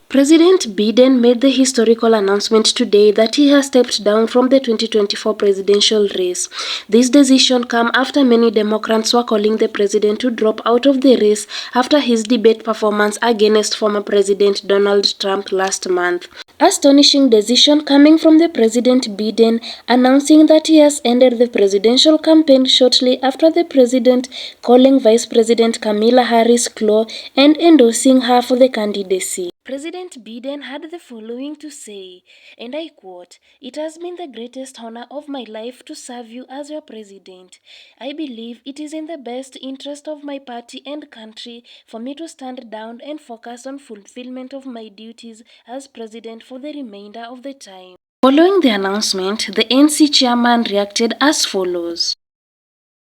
President Biden made the historical announcement today that he has stepped down from the 2024 presidential race. This decision came after many Democrats were calling the president to drop out of the race after his debate performance against former President Donald Trump last month. Astonishing decision coming from the President Biden announcing that he has ended the presidential campaign shortly after the president calling Vice President Kamala Harris close and endorsing her for the candidacy. President Biden had the following to say, and I quote, "It has been the greatest honor of my life to serve you as your president. I believe it is in the best interest of my party and country for me to stand down and focus on fulfillment of my duties as president for the remainder of the time." Following the announcement, the NC chairman reacted as follows.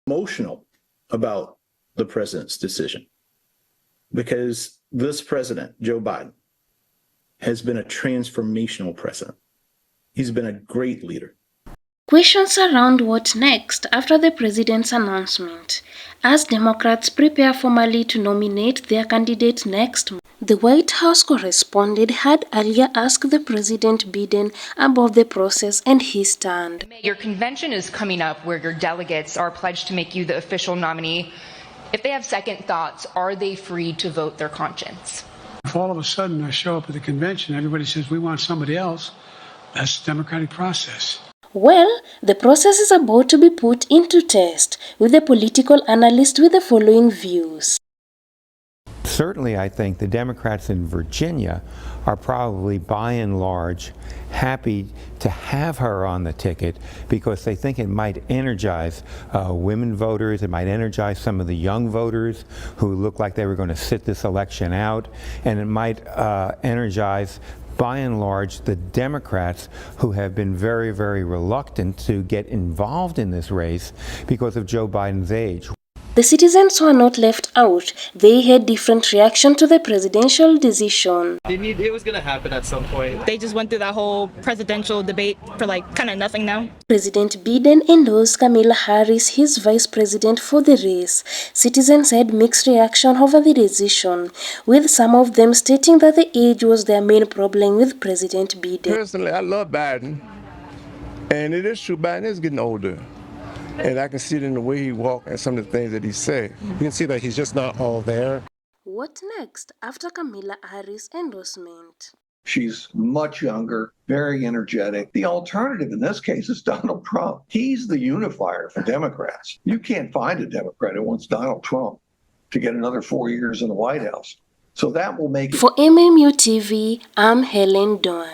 Emotional about the president's decision because this president, Joe Biden, has been a transformational president. He's been a great leader. Questions around what next after the president's announcement. As Democrats prepare formally to nominate their candidate next month, the White House correspondent had earlier asked the President Biden about the process and his stand. Your convention is coming up where your delegates are pledged to make you the official nominee. If they have second thoughts, are they free to vote their conscience? If all of a sudden I show up at the convention, everybody says we want somebody else, that's the democratic process. Well, the process is about to be put into test, with a political analyst with the following views. Certainly, I think the Democrats in Virginia are probably, by and large, happy to have her on the ticket because they think it might energize women voters, it might energize some of the young voters who look like they were going to sit this election out, and it might energize, by and large, the Democrats who have been very, very reluctant to get involved in this race because of Joe Biden's age. The citizens were not left out. They had different reaction to the presidential decision. They knew it was going to happen at some point. They just went through that whole presidential debate for kind of nothing now. President Biden endorsed Kamala Harris, his vice president, for the race. Citizens had mixed reaction over the decision, with some of them stating that the age was their main problem with President Biden. Personally, I love Biden, and it is true Biden is getting older. And I can see it in the way he walks and some of the things that he said. You can see that he's just not all there. What next after Kamala Harris' endorsement? She's much younger, very energetic. The alternative in this case is Donald Trump. He's the unifier for Democrats. You can't find a Democrat who wants Donald Trump to get another 4 years in the White House. So that will make it. For MMU TV, I'm Helen Doan.